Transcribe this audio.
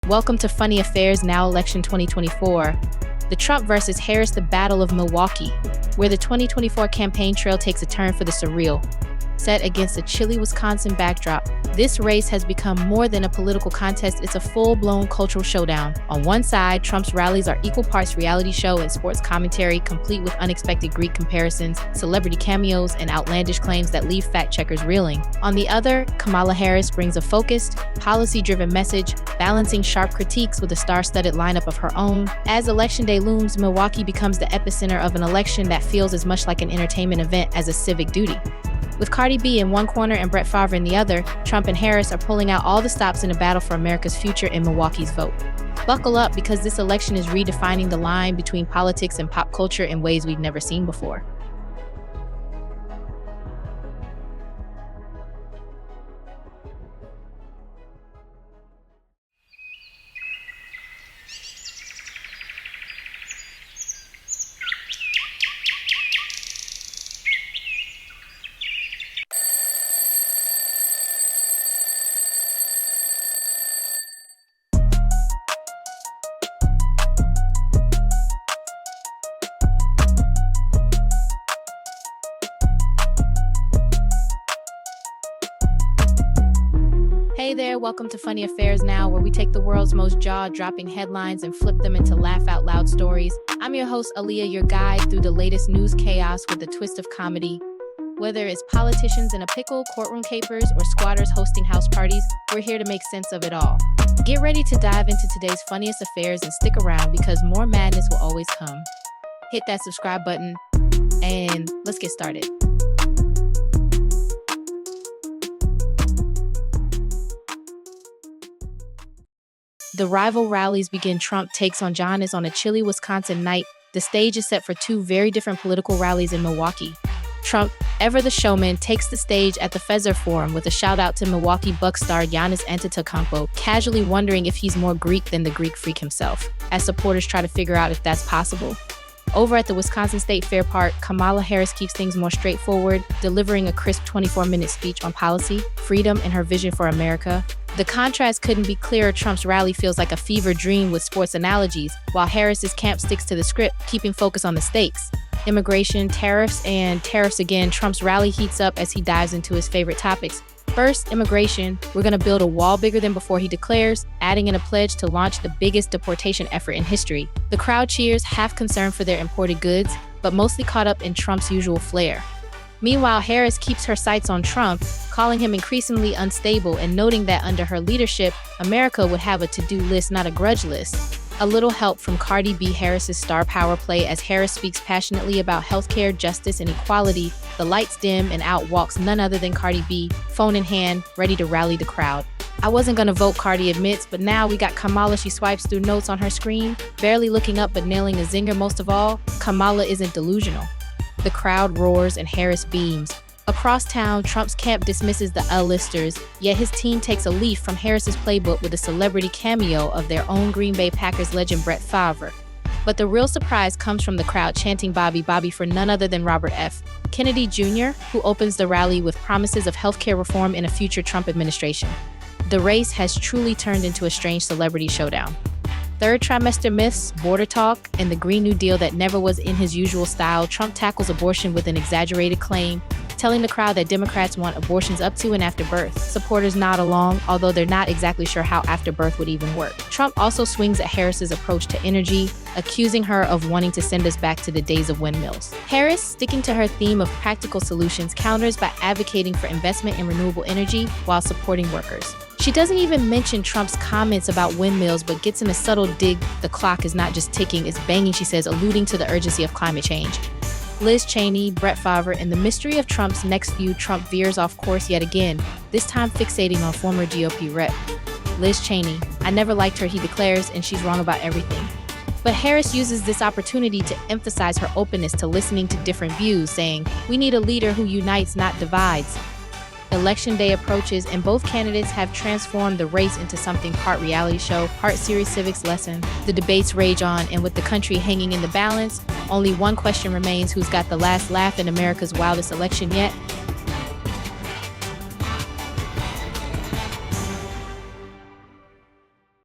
Welcome to Funny Affairs Now Election 2024. The Trump versus Harris, the Battle of Milwaukee, where the 2024 campaign trail takes a turn for the surreal. Set against a chilly Wisconsin backdrop, this race has become more than a political contest, it's a full-blown cultural showdown. On one side, Trump's rallies are equal parts reality show and sports commentary, complete with unexpected Greek comparisons, celebrity cameos, and outlandish claims that leave fact-checkers reeling. On the other, Kamala Harris brings a focused, policy-driven message, balancing sharp critiques with a star-studded lineup of her own. As Election Day looms, Milwaukee becomes the epicenter of an election that feels as much like an entertainment event as a civic duty. With Cardi B in one corner and Favre in the other, Trump and Harris are pulling out all the stops in a battle for America's future in Milwaukee's vote. Buckle up, because this election is redefining the line between politics and pop culture in ways we've never seen before. Hey there, welcome to Funny Affairs Now, where we take the world's most jaw-dropping headlines and flip them into laugh-out-loud stories. I'm your host, Aaliyah, your guide through the latest news chaos with a twist of comedy. Whether it's politicians in a pickle, courtroom capers, or squatters hosting house parties, we're here to make sense of it all. Get ready to dive into today's funniest affairs and stick around, because more madness will always come. Hit that subscribe button, and let's get started. The rival rallies begin. Trump takes on Giannis on a chilly Wisconsin night. The stage is set for two very different political rallies in Milwaukee. Trump, ever the showman, takes the stage at the Favre Forum with a shout-out to Milwaukee Bucks star Giannis Antetokounmpo, casually wondering if he's more Greek than the Greek freak himself, as supporters try to figure out if that's possible. Over at the Wisconsin State Fair Park, Kamala Harris keeps things more straightforward, delivering a crisp 24-minute speech on policy, freedom, and her vision for America. The contrast couldn't be clearer. Trump's rally feels like a fever dream with sports analogies, while Harris's camp sticks to the script, keeping focus on the stakes. Immigration, tariffs, and tariffs again. Trump's rally heats up as he dives into his favorite topics. First, immigration. We're going to build a wall bigger than before, he declares, adding in a pledge to launch the biggest deportation effort in history. The crowd cheers, half concerned for their imported goods, but mostly caught up in Trump's usual flair. Meanwhile, Harris keeps her sights on Trump, calling him increasingly unstable and noting that under her leadership, America would have a to-do list, not a grudge list. A little help from Cardi B, Harris's star power play, as Harris speaks passionately about healthcare, justice, and equality. The lights dim and out walks none other than Cardi B, phone in hand, ready to rally the crowd. I wasn't gonna vote, Cardi admits, but now we got Kamala. She swipes through notes on her screen, barely looking up but nailing a zinger. Most of all, Kamala isn't delusional. The crowd roars and Harris beams. Across town, Trump's camp dismisses the A-listers, yet his team takes a leaf from Harris's playbook with a celebrity cameo of their own Green Bay Packers legend Brett Favre. But the real surprise comes from the crowd chanting Bobby, Bobby for none other than Robert F. Kennedy Jr., who opens the rally with promises of healthcare reform in a future Trump administration. The race has truly turned into a strange celebrity showdown. Third trimester myths, border talk, and the Green New Deal that never was in his usual style. Trump tackles abortion with an exaggerated claim, telling the crowd that Democrats want abortions up to and after birth. Supporters nod along, although they're not exactly sure how after birth would even work. Trump also swings at Harris's approach to energy, accusing her of wanting to send us back to the days of windmills. Harris, sticking to her theme of practical solutions, counters by advocating for investment in renewable energy while supporting workers. She doesn't even mention Trump's comments about windmills, but gets in a subtle dig. The clock is not just ticking, it's banging, she says, alluding to the urgency of climate change. Liz Cheney, Brett Favre, and the mystery of Trump's next feud. Trump veers off course yet again, this time fixating on former GOP rep. Liz Cheney, I never liked her, he declares, and she's wrong about everything. But Harris uses this opportunity to emphasize her openness to listening to different views, saying, we need a leader who unites, not divides. Election day approaches, and both candidates have transformed the race into something part reality show, part serious civics lesson. The debates rage on, and with the country hanging in the balance, only one question remains: who's got the last laugh in America's wildest election yet?